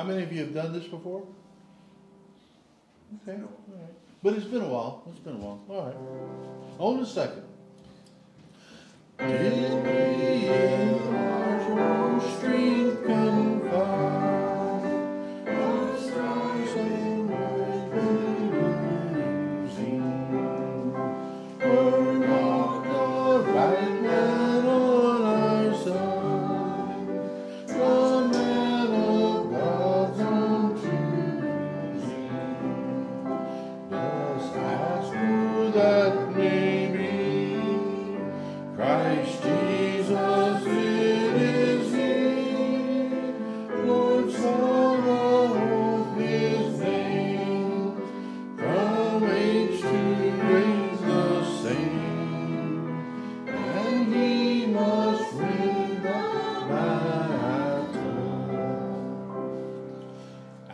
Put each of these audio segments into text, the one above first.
many of you have done this before? Okay, all right. But it's been a while. It's been a while. All right. On a second. Did we in our own strength confide? Our stars and losing. We're not the right man on our side. The man of God's own choosing. Just ask who that may be. Christ Jesus, it is He. Lord, Son of His name. From age to age the same. And He must win the battle.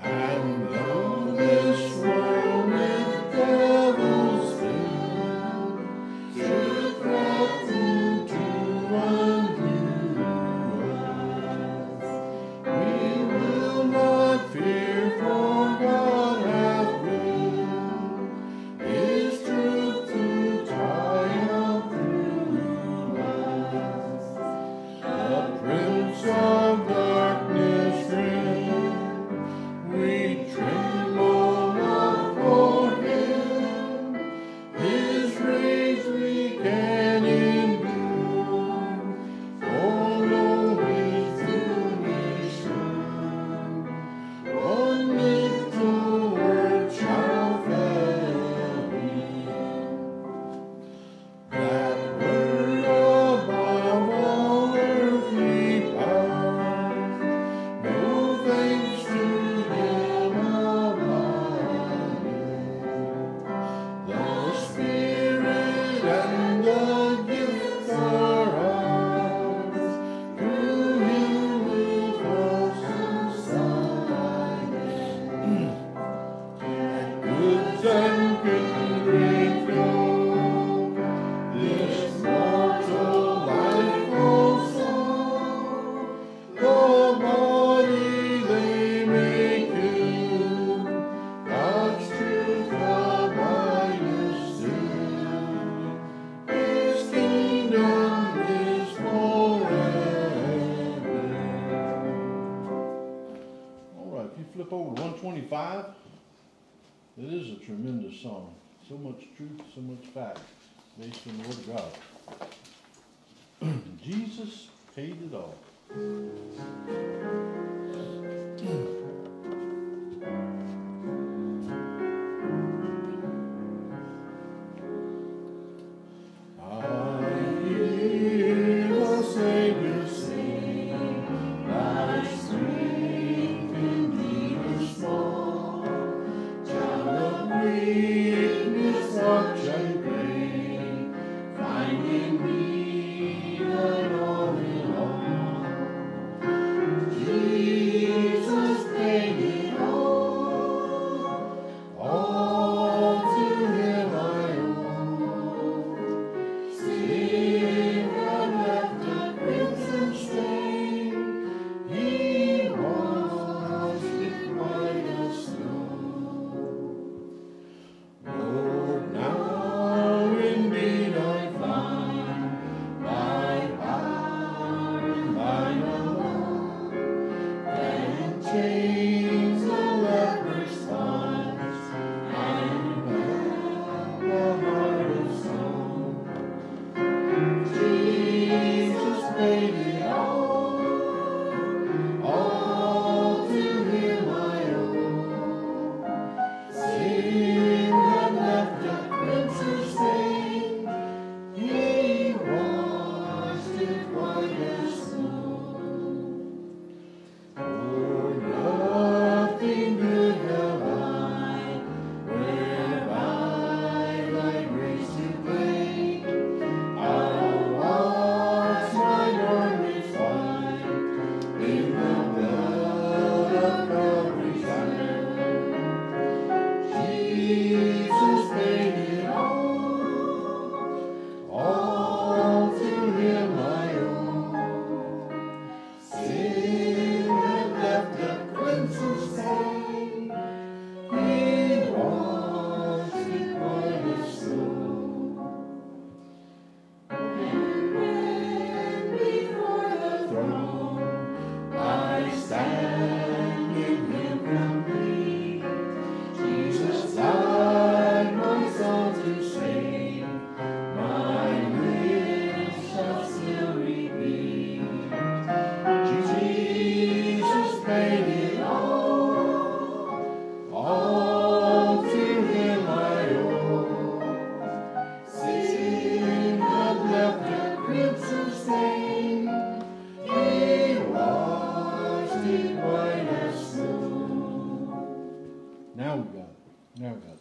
And though this world with devils filled should threaten to undo us, we will not fear, for God hath willed His truth to triumph through us. The Prince of Darkness reigns. We tremble not for Him. His rage we can endure. For lo, His doom is sure. One little word shall fail Him. That word above all earthly powers. No thanks to Him abideth. The Spirit and the gift are ours. Through Him with us inside. Goods and kindred go. This mortal life also. The body they may kill. God's truth abideth still. His kingdom is forever. All right, if you flip over to 125, it is a tremendous song. So much truth, so much fact, based on the Word of God. Jesus paid it all. I hear the Savior sing, thy strength indeed is small. Child of weakness, watch and pray, find in me an all in all.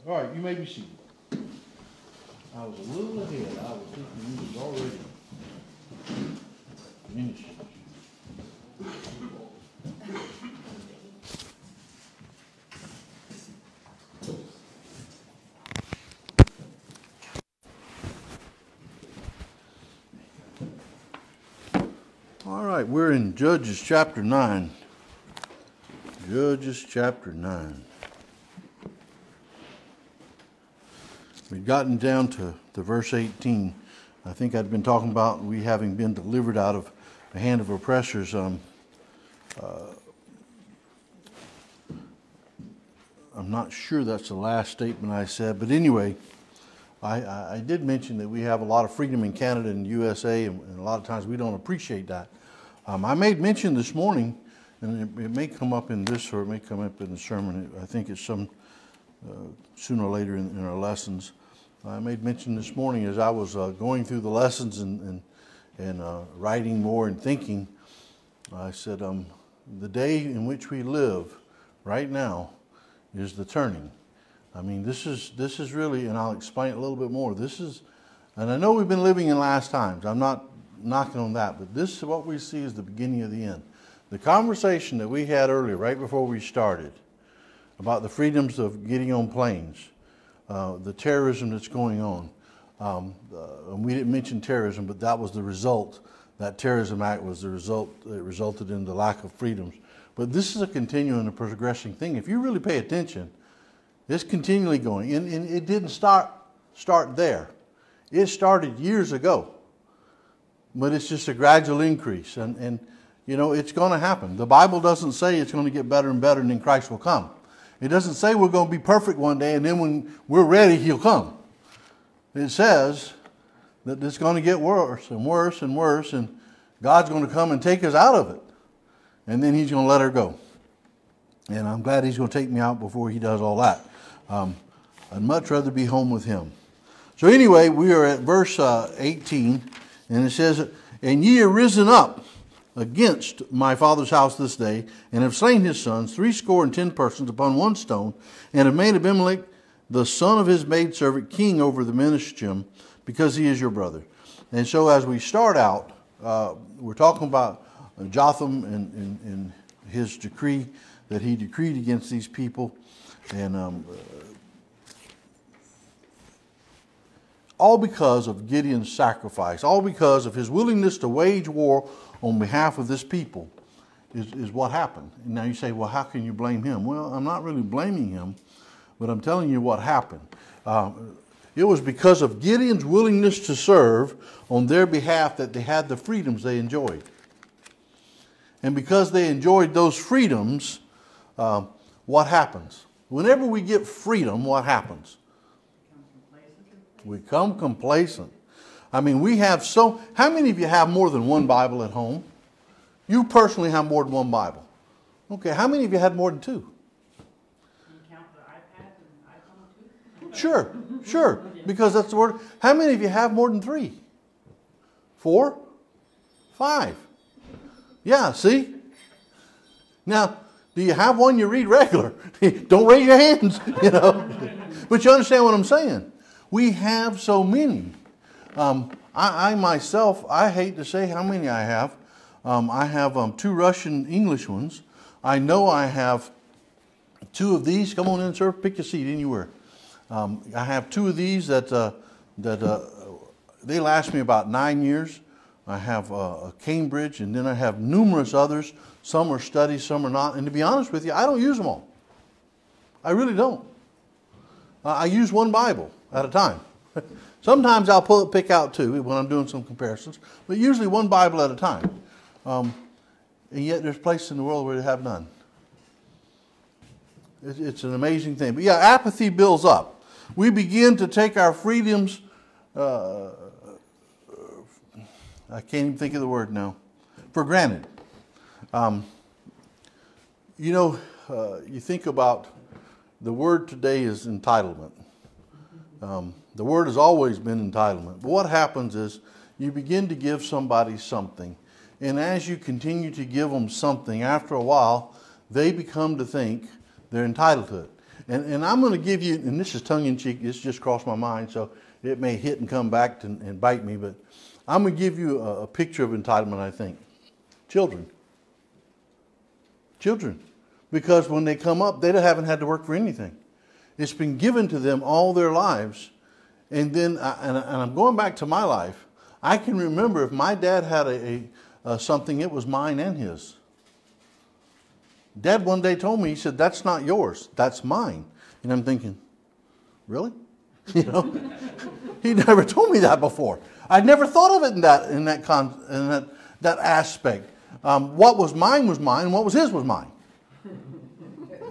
All right, you may be seated. I was a little ahead. I was thinking you was already finished. All right, we're in Judges chapter 9. Judges chapter 9. We'd gotten down to verse 18. I think I'd been talking about we having been delivered out of the hand of oppressors. I'm not sure that's the last statement I said, but anyway, I did mention that we have a lot of freedom in Canada and USA, and a lot of times we don't appreciate that. I made mention this morning, and it may come up in this or it may come up in the sermon. I think it's some sooner or later in our lessons. I made mention this morning as I was going through the lessons and writing more and thinking, I said, the day in which we live right now is the turning. I mean, this is really, and I'll explain it a little bit more. And I know we've been living in last times. I'm not knocking on that, but this is what we see is the beginning of the end. The conversation that we had earlier, right before we started, about the freedoms of getting on planes, the terrorism that's going on. And we didn't mention terrorism, but that was the result. That terrorism act was the result. It resulted in the lack of freedoms. But this is a continuing and progressing thing. If you really pay attention, it's continually going. And it didn't start there. It started years ago. But it's just a gradual increase. And you know, it's going to happen. The Bible doesn't say it's going to get better and better and then Christ will come. It doesn't say we're going to be perfect one day and then when we're ready, He'll come. It says that it's going to get worse and worse and worse, and God's going to come and take us out of it. And then He's going to let her go. And I'm glad He's going to take me out before He does all that. I'd much rather be home with Him. So anyway, we are at verse 18, and it says, "And ye are risen up against my father's house this day, and have slain his sons, 70 persons upon one stone, and have made Abimelech, the son of his maidservant, king over the Menashim, because he is your brother." And so as we start out, we're talking about Jotham and his decree that he decreed against these people. And all because of Gideon's sacrifice, all because of his willingness to wage war on behalf of this people is what happened. And now you say, well, how can you blame him? Well, I'm not really blaming him, but I'm telling you what happened. It was because of Gideon's willingness to serve on their behalf that they had the freedoms they enjoyed. And because they enjoyed those freedoms, what happens? Whenever we get freedom, what happens? We become complacent. I mean, we have how many of you have more than one Bible at home? You personally have more than one Bible. Okay, how many of you had more than two? Can you count the iPad and iPhone too? Sure, because that's the word. How many of you have more than 3? 4? 5? Yeah, see? Now, do you have one you read regular? Don't raise your hands, you know. But you understand what I'm saying? We have so many. I myself, I hate to say how many I have. I have 2 Russian English ones. I know I have 2 of these. Come on in, sir. Pick your seat anywhere. I have 2 of these that they last me about 9 years. I have a Cambridge, and then I have numerous others. Some are studies, some are not. And to be honest with you, I don't use them all. I really don't. I use one Bible at a time. Sometimes I'll pick out 2 when I'm doing some comparisons, but usually one Bible at a time. And yet there's places in the world where they have none. It's an amazing thing. But yeah, apathy builds up. We begin to take our freedoms, I can't even think of the word now, for granted. You know, you think about the word today is entitlement. The word has always been entitlement. But what happens is you begin to give somebody something. And as you continue to give them something, after a while, they become to think they're entitled to it. And I'm going to give you, and this is tongue-in-cheek, this just crossed my mind, so it may hit and come back and bite me, but I'm going to give you a picture of entitlement, I think. Children. Children. Because when they come up, they haven't had to work for anything. It's been given to them all their lives. And then, and I'm going back to my life. I can remember if my dad had something, it was mine and his. Dad one day told me, he said, "That's not yours, that's mine." And I'm thinking, really? You know, he never told me that before. I'd never thought of it in that aspect. What was mine, and what was his was mine.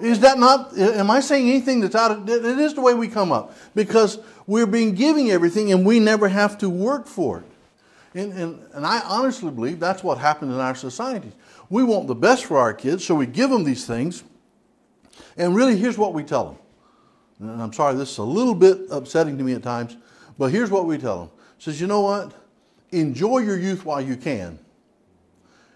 Is that not? Am I saying anything that's out of? It is the way we come up, because we're being given everything, and we never have to work for it. And I honestly believe that's what happened in our society. We want the best for our kids, so we give them these things. And really, here's what we tell them. And I'm sorry, this is a little bit upsetting to me at times, but here's what we tell them. It says, you know what? Enjoy your youth while you can.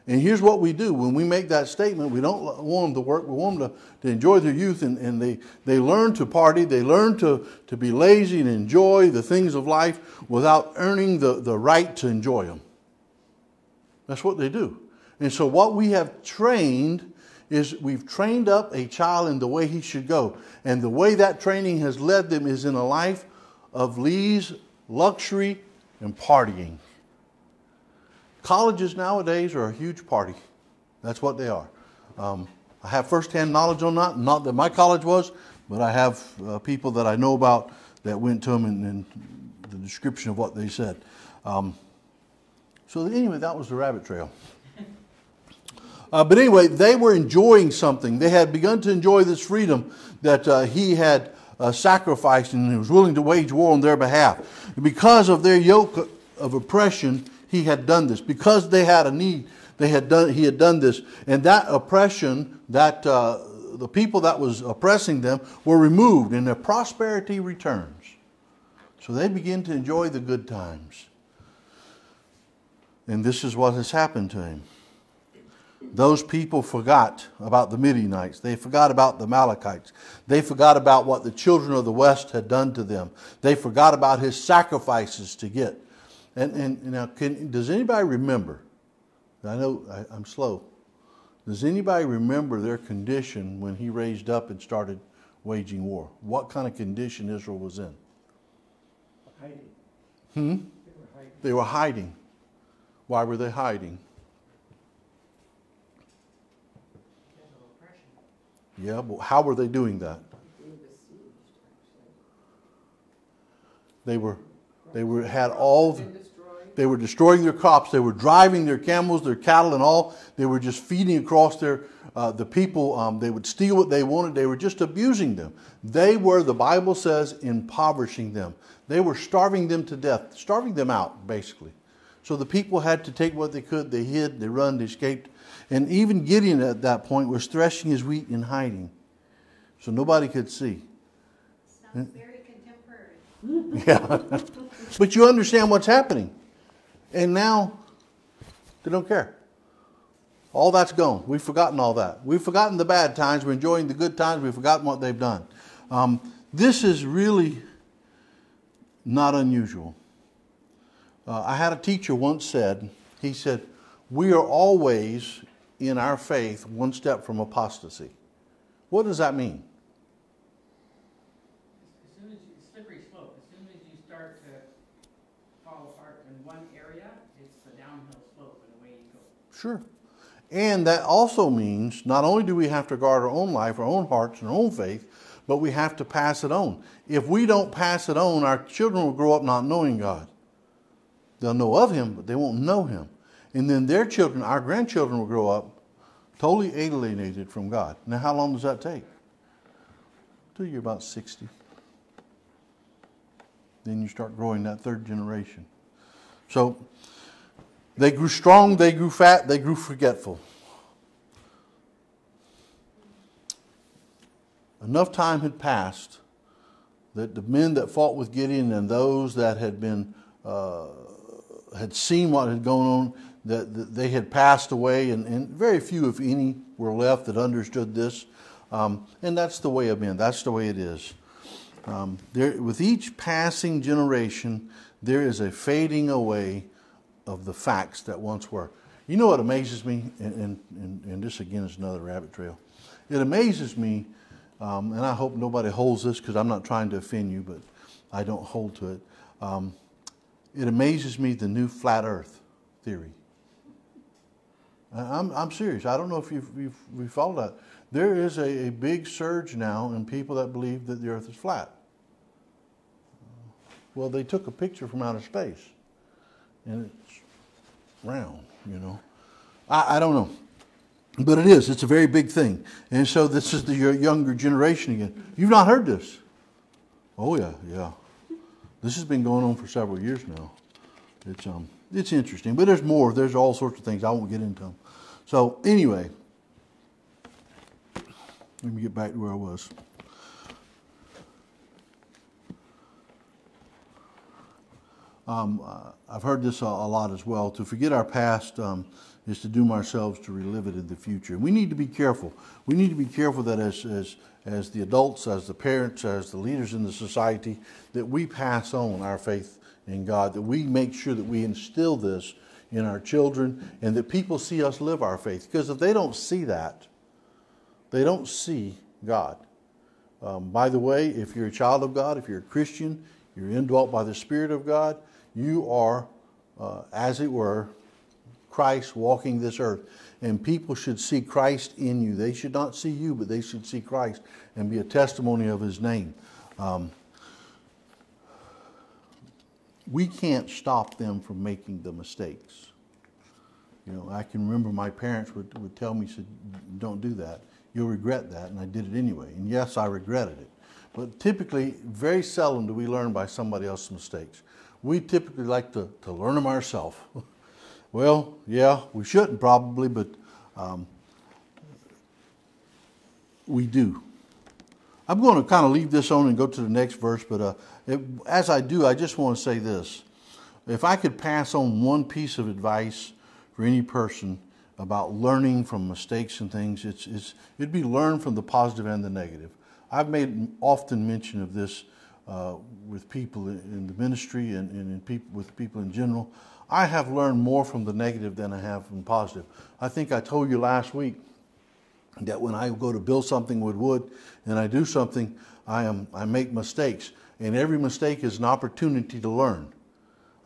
And here's what we do. When we make that statement, we don't want them to work. We want them to enjoy their youth, and they learn to party. They learn to be lazy and enjoy the things of life without earning the right to enjoy them. That's what they do. And so what we have trained is we've trained up a child in the way he should go. And the way that training has led them is in a life of leisure, luxury, and partying. Colleges nowadays are a huge party. That's what they are. I have firsthand knowledge on that. Not that my college was, but I have people that I know about that went to them and the description of what they said. So anyway, that was the rabbit trail. But anyway, they were enjoying something. They had begun to enjoy this freedom that he had sacrificed, and he was willing to wage war on their behalf. Because of their yoke of oppression, he had done this. Because they had a need, he had done this. And that oppression, the people that was oppressing them were removed, and their prosperity returns. So they begin to enjoy the good times. And this is what has happened to him. Those people forgot about the Midianites. They forgot about the Amalekites. They forgot about what the children of the West had done to them. They forgot about his sacrifices to get. And now, does anybody remember? I know I'm slow. Does anybody remember their condition when he raised up and started waging war? What kind of condition Israel was in? Hiding. They were hiding. Why were they hiding? Yeah, but how were they doing that? They were destroying their crops. They were driving their camels, their cattle, and all. They were just feeding across the people. They would steal what they wanted. They were just abusing them. They were, the Bible says, impoverishing them. They were starving them to death, starving them out, basically. So the people had to take what they could. They hid, they run, they escaped. And even Gideon at that point was threshing his wheat in hiding. So nobody could see. Sounds very contemporary. Yeah. But you understand what's happening. And now they don't care. All that's gone. We've forgotten all that. We've forgotten the bad times. We're enjoying the good times. We've forgotten what they've done. This is really not unusual. I had a teacher once said, he said, we are always in our faith one step from apostasy. What does that mean? As soon as you, slippery slope, as soon as you start to fall apart in one area, it's the downhill slope and away you go. Sure. And that also means not only do we have to guard our own life, our own hearts, and our own faith, but we have to pass it on. If we don't pass it on, our children will grow up not knowing God. They'll know of Him, but they won't know Him. And then their children, our grandchildren, will grow up totally alienated from God. Now, how long does that take? Till you're about 60. Then you start growing that third generation. So, they grew strong, they grew fat, they grew forgetful. Enough time had passed that the men that fought with Gideon and those that had been had seen what had gone on, that they had passed away, and very few, if any, were left that understood this. And that's the way of men. That's the way it is. With each passing generation, there is a fading away of the facts that once were. You know what amazes me? And this again is another rabbit trail. It amazes me, and I hope nobody holds this because I'm not trying to offend you, but I don't hold to it. It amazes me, the new flat earth theory. I'm serious. I don't know if you've followed that. There is a big surge now in people that believe that the earth is flat. Well, they took a picture from outer space, and it's round, you know. I don't know. But it is. It's a very big thing. And so this is the younger generation again. You've not heard this? Oh, yeah. This has been going on for several years now. It's interesting. But there's more. There's all sorts of things. I won't get into them. So anyway, let me get back to where I was. I've heard this a lot as well. To forget our past is to doom ourselves to relive it in the future. We need to be careful. We need to be careful that as the adults, as the parents, as the leaders in the society, that we pass on our faith in God, that we make sure that we instill this in our children and that people see us live our faith. Because if they don't see that, they don't see God. By the way, if you're a child of God, if you're a Christian, you're indwelt by the Spirit of God, you are, as it were, Christ walking this earth. And people should see Christ in you. They should not see you, but they should see Christ and be a testimony of His name. We can't stop them from making the mistakes. You know, I can remember my parents would tell me, said, don't do that. You'll regret that. And I did it anyway. And yes, I regretted it. But typically, very seldom do we learn by somebody else's mistakes. We typically like to learn them ourselves. Well, yeah, we shouldn't probably, but we do. I'm going to kind of leave this on and go to the next verse, but as I do, I just want to say this. If I could pass on one piece of advice for any person about learning from mistakes and things, it'd be learn from the positive and the negative. I've made often mention of this with people in the ministry and with people in general. I have learned more from the negative than I have from positive. I think I told you last week that when I go to build something with wood and I do something, I make mistakes. And every mistake is an opportunity to learn.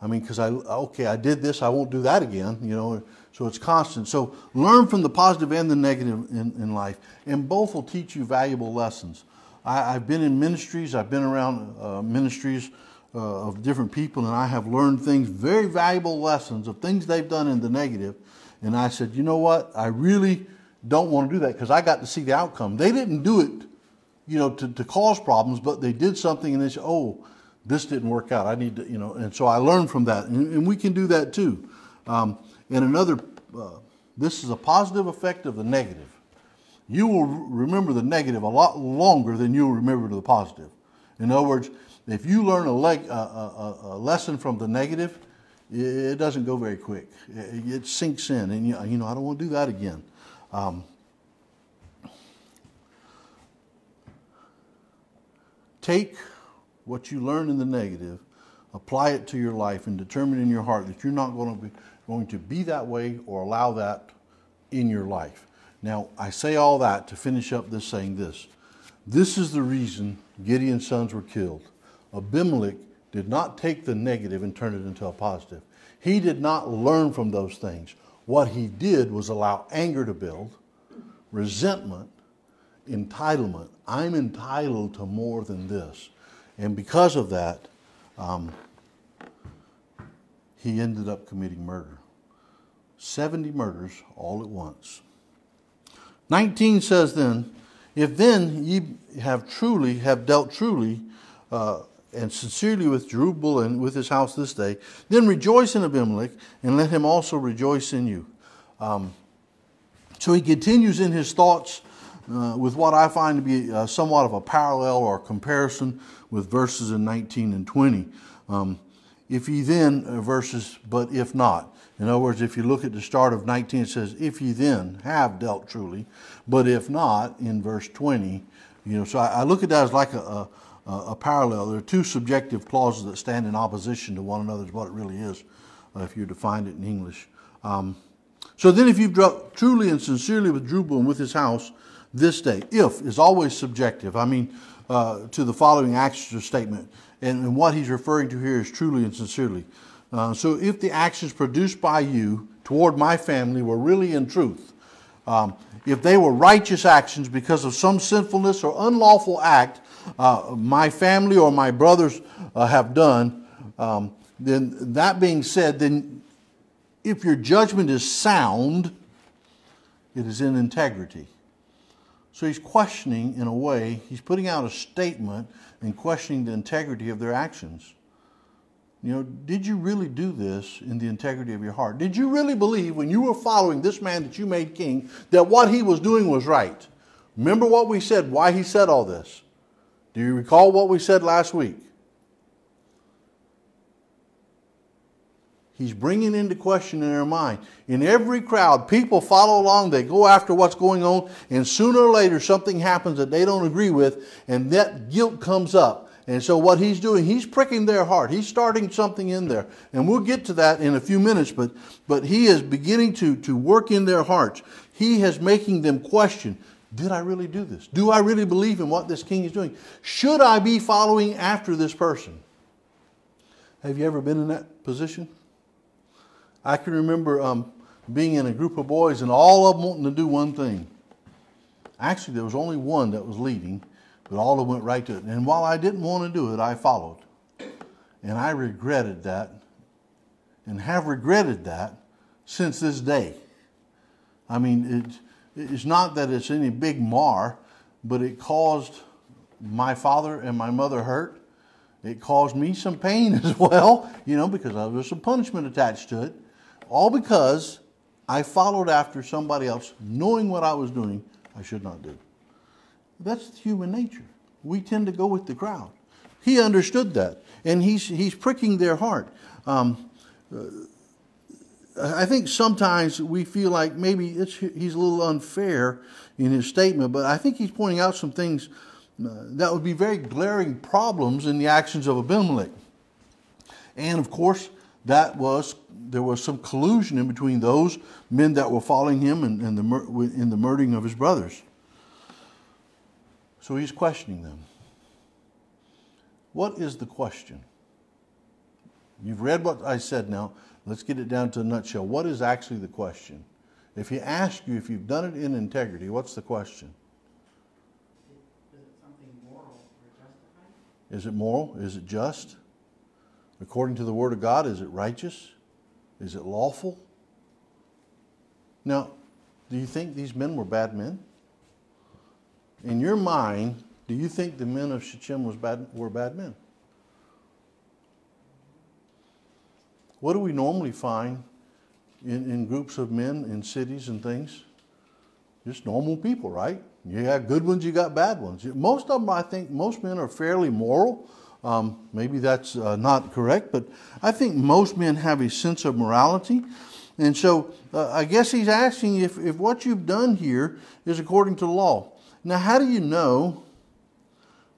I mean, because I did this, I won't do that again, you know, so it's constant. So learn from the positive and the negative in life, and both will teach you valuable lessons. I've been in ministries, I've been around ministries of different people, and I have learned things, very valuable lessons of things they've done in the negative. And I said, you know what, I really don't want to do that because I got to see the outcome. They didn't do it, you know, to cause problems, but they did something and they said, oh, this didn't work out. I need to, you know, and so I learned from that. And we can do that too. And another, this is a positive effect of the negative. You will remember the negative a lot longer than you'll remember the positive. In other words, if you learn a lesson from the negative, it doesn't go very quick. It sinks in, and you know, I don't want to do that again. Take what you learn in the negative, apply it to your life, and determine in your heart that you're not going to be that way or allow that in your life. Now, I say all that to finish up this saying this. This is the reason Gideon's sons were killed. Abimelech did not take the negative and turn it into a positive. He did not learn from those things. What he did was allow anger to build, resentment, entitlement. I'm entitled to more than this. And because of that, he ended up committing murder. 70 murders all at once. 19 says then, if then ye have dealt truly and sincerely with Jerubbaal and with his house this day, then rejoice in Abimelech, and let him also rejoice in you. So he continues in his thoughts with what I find to be somewhat of a parallel or comparison with verses in 19 and 20. if ye then, versus but if not. In other words, if you look at the start of 19, it says, if ye then have dealt truly, but if not, in verse 20, so I look at that as like a parallel. There are two subjective clauses that stand in opposition to one another, is what it really is, if you define it in English. So then if you've dealt truly and sincerely with Jubal and with his house this day, if is always subjective. I mean, to the following actions or statement. And what he's referring to here is truly and sincerely. So if the actions produced by you toward my family were really in truth, if they were righteous actions because of some sinfulness or unlawful act my family or my brothers have done, then that being said, then if your judgment is sound, it is in integrity. So he's questioning, in a way, he's putting out a statement and questioning the integrity of their actions. Did you really do this in the integrity of your heart? Did you really believe when you were following this man that you made king that what he was doing was right? Remember what we said, why he said all this? Do you recall what we said last week? He's bringing into question in their mind. In every crowd, people follow along, they go after what's going on, and sooner or later something happens that they don't agree with, and that guilt comes up. And so what he's doing, he's pricking their heart. He's starting something in there. And we'll get to that in a few minutes, but he is beginning to work in their hearts. He is making them question, did I really do this? Do I really believe in what this king is doing? Should I be following after this person? Have you ever been in that position? I can remember being in a group of boys and all of them wanting to do one thing. Actually, there was only one that was leading, but all of them went right to it. And while I didn't want to do it, I followed. And I regretted that and have regretted that since this day. I mean, it's not that it's any big mar, but it caused my father and my mother hurt. It caused me some pain as well, because there was some punishment attached to it. All because I followed after somebody else, knowing what I was doing I should not do. That's human nature. We tend to go with the crowd. He understood that, and he's pricking their heart. I think sometimes we feel like maybe he's a little unfair in his statement, but I think he's pointing out some things that would be very glaring problems in the actions of Abimelech. And of course, there was some collusion in between those men that were following him and in the murdering of his brothers. So he's questioning them. What is the question? You've read what I said now. Let's get it down to a nutshell. What is actually the question? If he asks you if you've done it in integrity, what's the question? Is it something moral or justified? Is it moral? Is it just? According to the Word of God, is it righteous? Is it lawful? Now, do you think these men were bad men? In your mind, do you think the men of Shechem were bad men? What do we normally find in groups of men in cities and things? Just normal people, right? You got good ones, you got bad ones. Most of them, I think, most men are fairly moral. Maybe that's not correct, but I think most men have a sense of morality. And so I guess he's asking if what you've done here is according to the law. Now, how do you know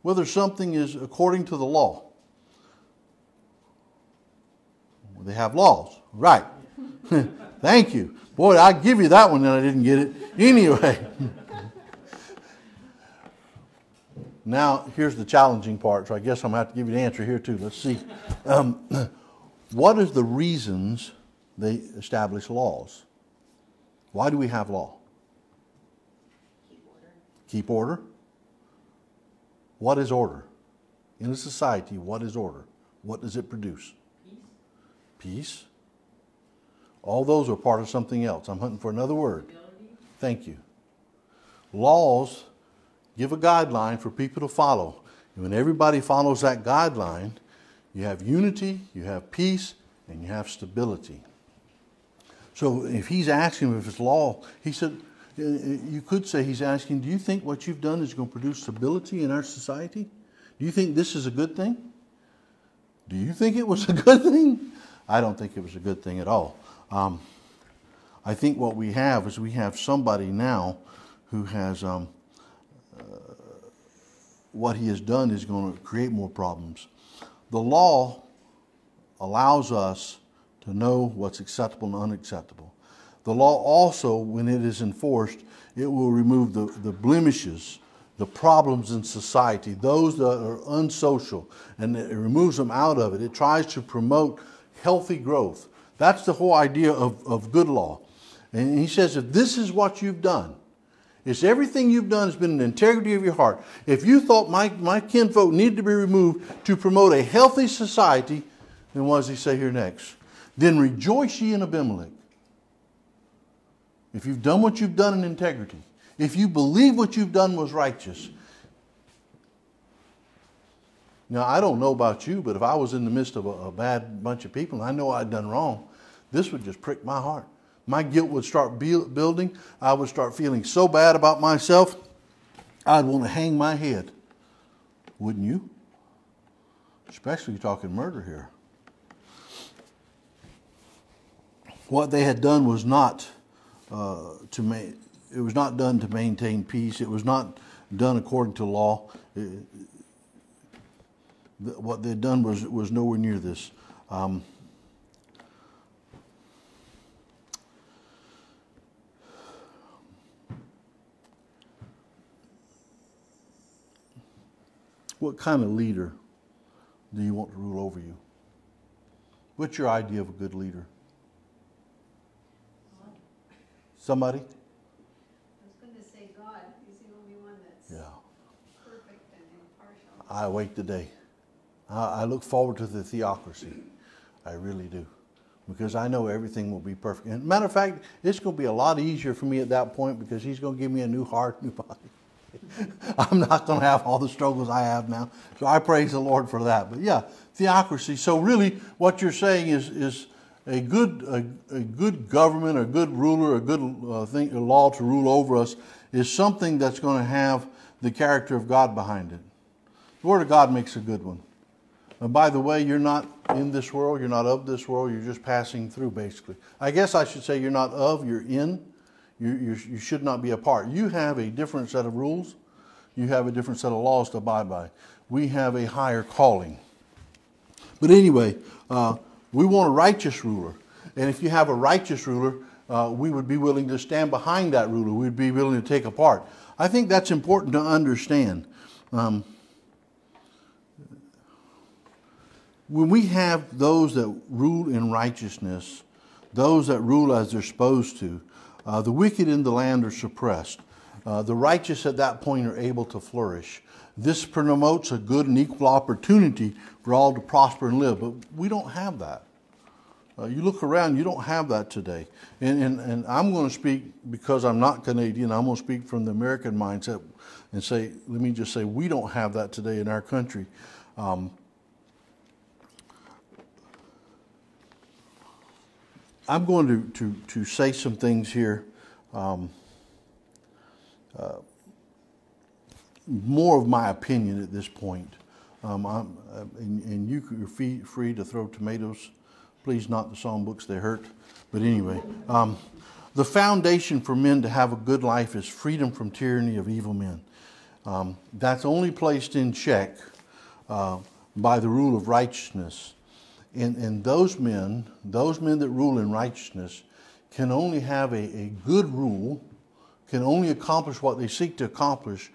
whether something is according to the law? Well, they have laws, right? Thank you. Boy, I give you that one and I didn't get it. Anyway. Now, here's the challenging part, so I guess I'm going to have to give you the answer here too. Let's see. What is the reasons they establish laws? Why do we have law? Keep order. What is order? In a society, what is order? What does it produce? Peace. All those are part of something else. I'm hunting for another word. Thank you. Laws give a guideline for people to follow. And when everybody follows that guideline, you have unity, you have peace, and you have stability. So if he's asking if it's law, he said, you could say he's asking, do you think what you've done is going to produce stability in our society? Do you think this is a good thing? Do you think it was a good thing? I don't think it was a good thing at all. I think what we have is we have somebody now who has, what he has done is going to create more problems. The law allows us to know what's acceptable and unacceptable. The law also, when it is enforced, it will remove the blemishes, the problems in society, those that are unsocial, and it removes them out of it. It tries to promote healthy growth. That's the whole idea of good law. And he says, if this is what you've done, it's everything you've done has been in the integrity of your heart. If you thought my kinfolk needed to be removed to promote a healthy society, then what does he say here next? Then rejoice ye in Abimelech. If you've done what you've done in integrity, if you believe what you've done was righteous. Now, I don't know about you, but if I was in the midst of a bad bunch of people and I know I'd done wrong, this would just prick my heart. My guilt would start building. I would start feeling so bad about myself, I'd want to hang my head. Wouldn't you? Especially talking murder here. What they had done was not it was not done to maintain peace. It was not done according to law. What they had done was nowhere near this. What kind of leader do you want to rule over you? What's your idea of a good leader? Somebody? I was going to say God. He's the only one that's perfect and impartial. I await the day. I look forward to the theocracy. I really do. Because I know everything will be perfect. And matter of fact, it's going to be a lot easier for me at that point because he's going to give me a new heart, new body. I'm not going to have all the struggles I have now. So I praise the Lord for that. But yeah, theocracy. So really what you're saying is a good government, a good ruler, a good a law to rule over us is something that's going to have the character of God behind it. The Word of God makes a good one. And by the way, you're not in this world, you're not of this world, you're just passing through basically. I guess I should say you're not of, you're in. You should not be a part. You have a different set of rules. You have a different set of laws to abide by. We have a higher calling. But anyway, we want a righteous ruler. And if you have a righteous ruler, we would be willing to stand behind that ruler. We'd be willing to take a part. I think that's important to understand. When we have those that rule in righteousness, those that rule as they're supposed to, the wicked in the land are suppressed. The righteous at that point are able to flourish. This promotes a good and equal opportunity for all to prosper and live. But we don't have that. You look around, you don't have that today. And I'm going to speak, because I'm not Canadian, I'm going to speak from the American mindset and say, let me just say, we don't have that today in our country. I'm going to say some things here, more of my opinion at this point. And you're free to throw tomatoes. Please, not the songbooks, they hurt. But anyway, the foundation for men to have a good life is freedom from tyranny of evil men. That's only placed in check by the rule of righteousness. And those men that rule in righteousness can only have a good rule, can only accomplish what they seek to accomplish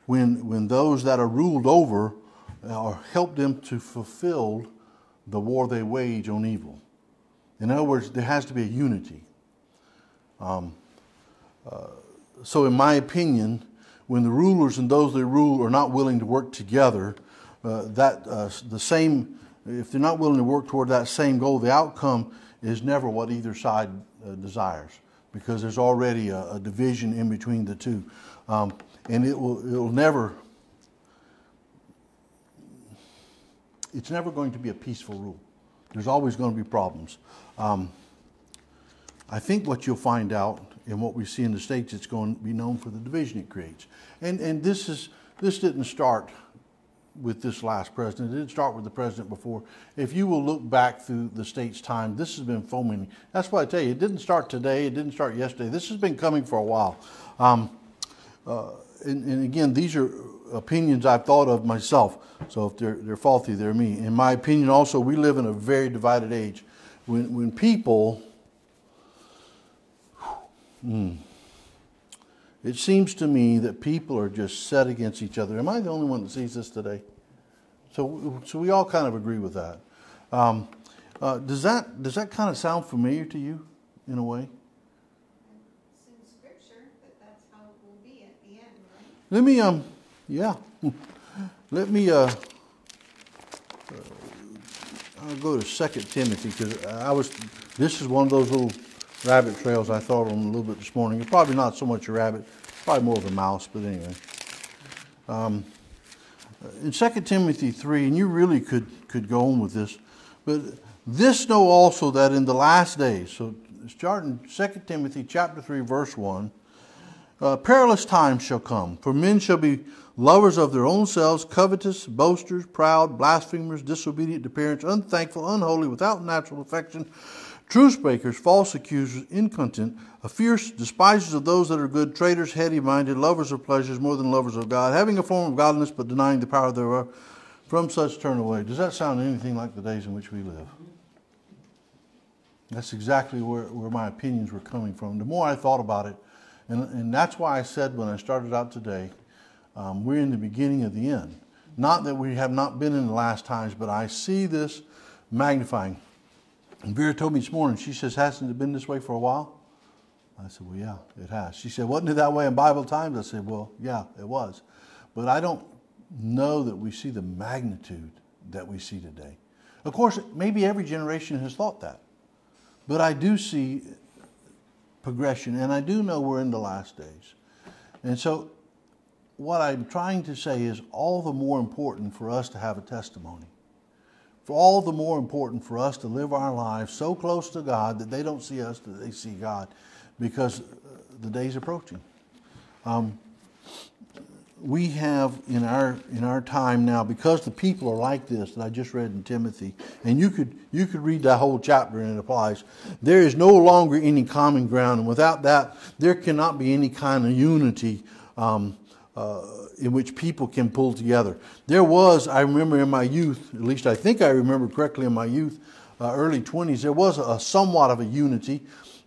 when those that are ruled over help them to fulfill the war they wage on evil. In other words, there has to be a unity. So in my opinion, when the rulers and those that rule are not willing to work together, if they're not willing to work toward that same goal, the outcome is never what either side desires, because there's already a division in between the two. And it'll never, it's never going to be a peaceful rule. There's always going to be problems. I think what you'll find out in what we see in the States, it's going to be known for the division it creates. And this didn't start with this last president. It didn't start with the president before. If you will look back through the state's time, this has been foaming. That's why I tell you, it didn't start today. It didn't start yesterday. This has been coming for a while. And again, these are opinions I've thought of myself. So if they're faulty, they're me. In my opinion, also, we live in a very divided age. When people, it seems to me that people are just set against each other. Am I the only one that sees this today? So we all kind of agree with that. Does that kind of sound familiar to you in a way? It's in Scripture that that's how it will be at the end, right? Let me I'll go to 2 Timothy because this is one of those little rabbit trails I thought on a little bit this morning. It's probably not so much a rabbit, probably more of a mouse, but anyway. In 2 Timothy 3, and you really could go on with this, but this know also that in the last days, so starting 2 Timothy chapter 3, verse 1, perilous times shall come, for men shall be lovers of their own selves, covetous, boasters, proud, blasphemers, disobedient to parents, unthankful, unholy, without natural affection, truce breakers, false accusers, incontinent, fierce, despisers of those that are good, traitors, heady-minded, lovers of pleasures more than lovers of God, having a form of godliness but denying the power thereof. From such turn away. Does that sound anything like the days in which we live? That's exactly where my opinions were coming from. The more I thought about it, and that's why I said when I started out today, we're in the beginning of the end. Not that we have not been in the last times, but I see this magnifying. And Vera told me this morning, she says, hasn't it been this way for a while? I said, well, yeah, it has. She said, wasn't it that way in Bible times? I said, well, yeah, it was. But I don't know that we see the magnitude that we see today. Of course, maybe every generation has thought that. But I do see progression, and I do know we're in the last days. And so what I'm trying to say is all the more important for us to have a testimony. For all the more important for us to live our lives so close to God that they don't see us, that they see God, because the day's approaching. We have in our time now, because the people are like this that I just read in Timothy, and you could read that whole chapter and it applies. There is no longer any common ground, and without that, there cannot be any kind of unity in which people can pull together. There was, I remember in my youth, at least I think I remember correctly in my youth, early 20s, there was a somewhat of a unity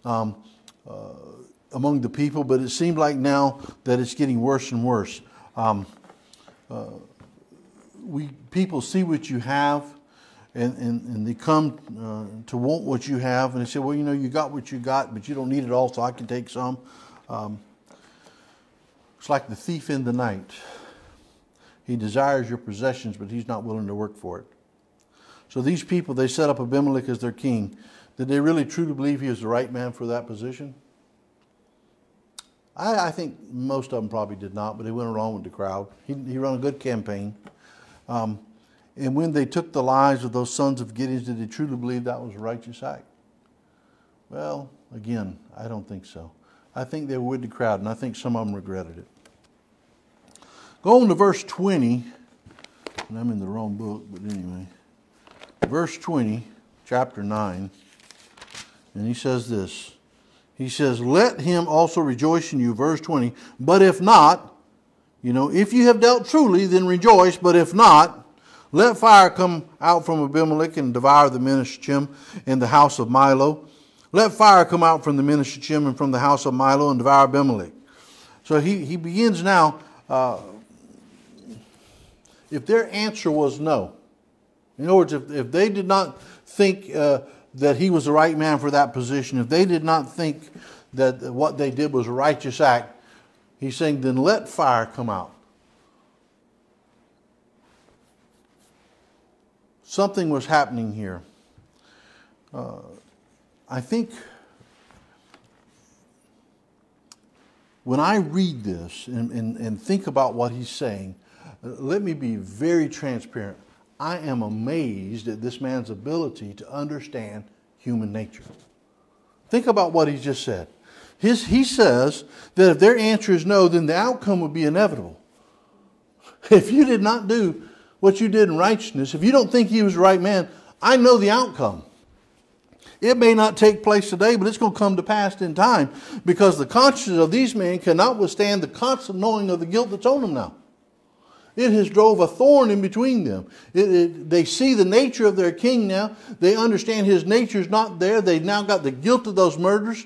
among the people, but it seemed like now that it's getting worse and worse. People see what you have, and they come to want what you have, and they say, well, you know, you got what you got, but you don't need it all, so I can take some. It's like the thief in the night. He desires your possessions, but he's not willing to work for it. So these people, they set up Abimelech as their king. Did they really truly believe he was the right man for that position? I think most of them probably did not, but they went along with the crowd. He ran a good campaign. And when they took the lives of those sons of Gideon, did they truly believe that was a righteous act? Well, again, I don't think so. I think they were with the crowd, and I think some of them regretted it. Go on to verse 20. And I'm in the wrong book, but anyway. Verse 20, chapter 9. And he says this. He says, let him also rejoice in you, verse 20. But if not, if you have dealt truly, then rejoice. But if not, let fire come out from Abimelech and devour the men of Shechem and the house of Milo. Let fire come out from the men of Shechem and from the house of Milo and devour Abimelech. So he begins now, if their answer was no. In other words, if they did not think that he was the right man for that position, if they did not think that what they did was a righteous act, he's saying, then let fire come out. Something was happening here. I think when I read this and think about what he's saying, let me be very transparent. I am amazed at this man's ability to understand human nature. Think about what he just said. He says that if their answer is no, then the outcome would be inevitable. If you did not do what you did in righteousness, if you don't think he was the right man, I know the outcome. It may not take place today, but it's going to come to pass in time, because the conscience of these men cannot withstand the constant knowing of the guilt that's on them now. It has drove a thorn in between them. They see the nature of their king now. They understand his nature is not there. They've now got the guilt of those murders.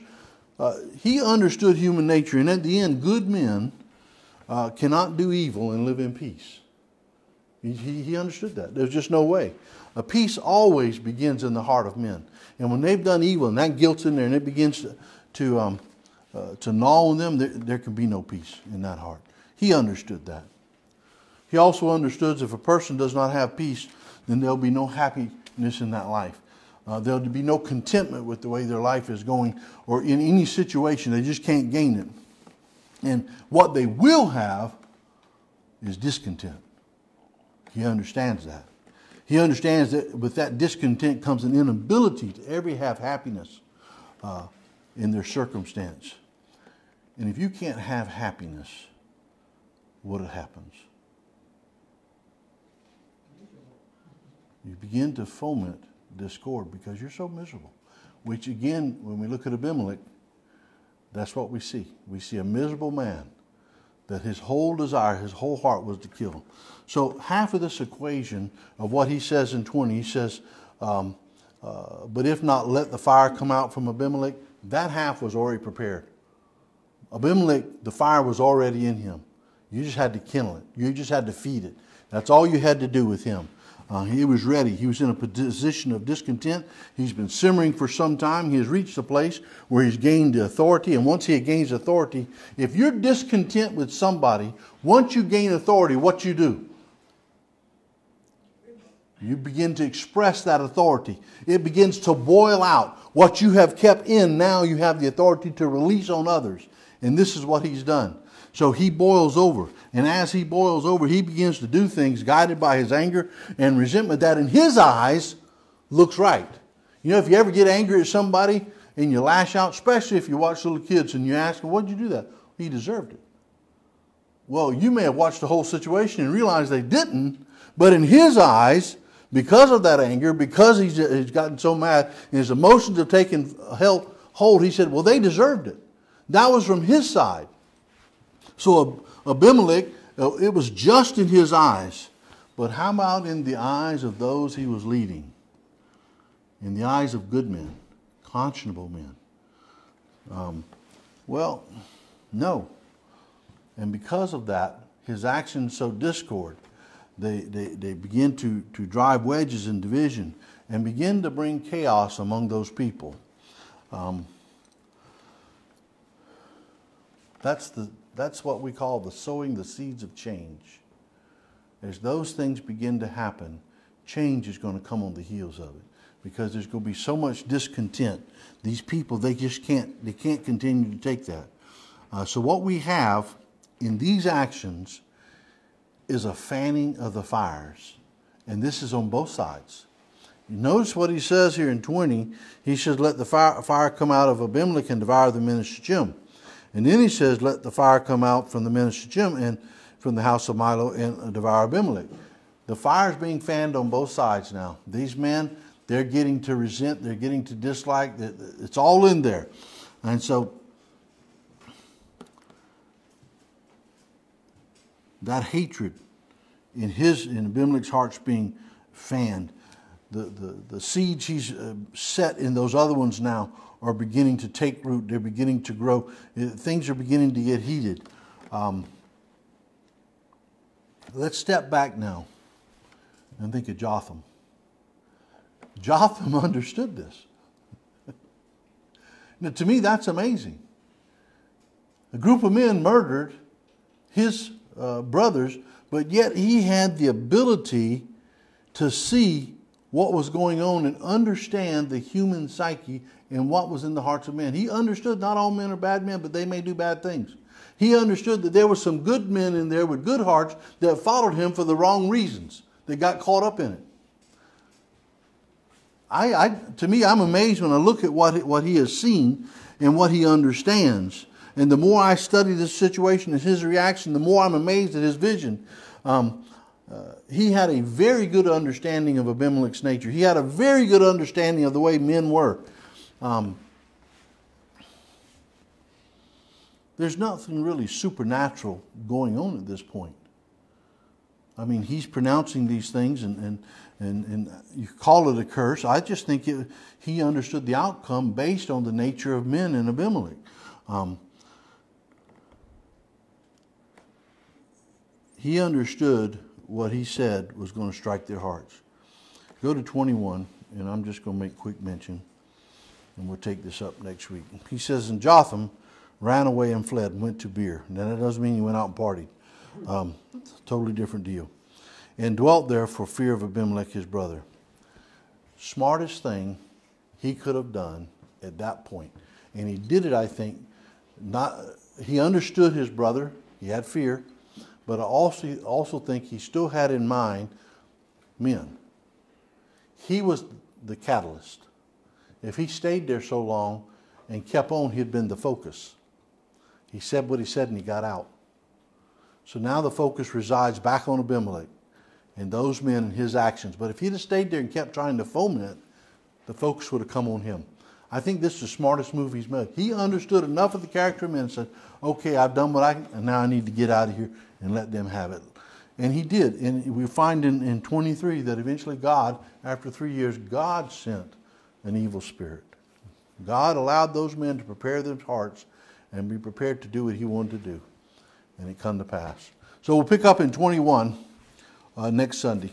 He understood human nature, and at the end, good men cannot do evil and live in peace. He understood that. There's just no way. A peace always begins in the heart of men. And when they've done evil and that guilt's in there and it begins to gnaw on them, there can be no peace in that heart. He understood that. He also understood if a person does not have peace, then there'll be no happiness in that life. There'll be no contentment with the way their life is going, or in any situation. They just can't gain it. And what they will have is discontent. He understands that. He understands that with that discontent comes an inability to ever have happiness in their circumstance. And if you can't have happiness, what happens? You begin to foment discord because you're so miserable. Which again, when we look at Abimelech, that's what we see. We see a miserable man that his whole desire, his whole heart was to kill. So half of this equation of what he says in 20, he says, but if not, let the fire come out from Abimelech. That half was already prepared. Abimelech, the fire was already in him. You just had to kindle it. You just had to feed it. That's all you had to do with him. He was ready. He was in a position of discontent. He's been simmering for some time. He has reached a place where he's gained authority. And once he gains authority, if you're discontent with somebody, once you gain authority, what you do? You begin to express that authority. It begins to boil out. What you have kept in, now you have the authority to release on others. And this is what he's done. So he boils over. And as he boils over, he begins to do things guided by his anger and resentment that in his eyes looks right. You know, if you ever get angry at somebody and you lash out, especially if you watch little kids and you ask them, why'd you do that? He deserved it. Well, you may have watched the whole situation and realized they didn't, but in his eyes, because of that anger, because he's gotten so mad and his emotions have taken hold, he said, well, they deserved it. That was from his side. So Abimelech, it was just in his eyes. But how about in the eyes of those he was leading? In the eyes of good men, conscionable men? Well, no. And because of that, his actions sow discord. They begin to drive wedges and division and begin to bring chaos among those people. That's what we call the sowing the seeds of change. As those things begin to happen, change is going to come on the heels of it, because there's going to be so much discontent. These people, they can't continue to take that. So what we have in these actions is a fanning of the fires. And this is on both sides. You notice what he says here in 20. He says, let the fire come out of Abimelech and devour the men of Shechem. And then he says, let the fire come out from the men of Shechem and from the house of Milo and devour Abimelech. The fire is being fanned on both sides now. These men, they're getting to resent, they're getting to dislike. It's all in there. And so that hatred in Abimelech's heart's being fanned. The seeds he's set in those other ones now are beginning to take root. They're beginning to grow. Things are beginning to get heated. Let's step back now and think of Jotham. Jotham understood this. Now, to me, that's amazing. A group of men murdered his brothers, but yet he had the ability to see what was going on and understand the human psyche and what was in the hearts of men. He understood not all men are bad men, but they may do bad things. He understood that there were some good men in there with good hearts that followed him for the wrong reasons. They got caught up in it. To me, I'm amazed when I look at what he has seen and what he understands. And the more I study this situation and his reaction, the more I'm amazed at his vision. he had a very good understanding of Abimelech's nature. He had a very good understanding of the way men were. There's nothing really supernatural going on at this point. I mean, he's pronouncing these things, and you call it a curse. I just think he understood the outcome based on the nature of men in Abimelech. He understood what he said was going to strike their hearts. Go to 21, and I'm just going to make quick mention, and we'll take this up next week. He says, and Jotham ran away and fled and went to Beer. Now, that doesn't mean he went out and partied. Totally different deal. And dwelt there for fear of Abimelech, his brother. Smartest thing he could have done at that point. And he did it, I think, he understood his brother. He had fear. But I also think he still had in mind men. He was the catalyst. If he stayed there so long and kept on, he'd been the focus. He said what he said and he got out. So now the focus resides back on Abimelech and those men and his actions. But if he'd have stayed there and kept trying to foment, the focus would have come on him. I think this is the smartest move he's made. He understood enough of the character of men and said, okay, I've done what I can, and now I need to get out of here and let them have it. And he did. And we find in 23 that eventually God, after 3 years, God sent an evil spirit. God allowed those men to prepare their hearts and be prepared to do what he wanted to do. And it come to pass. So we'll pick up in 21 next Sunday.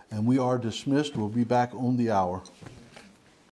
And we are dismissed. We'll be back on the hour.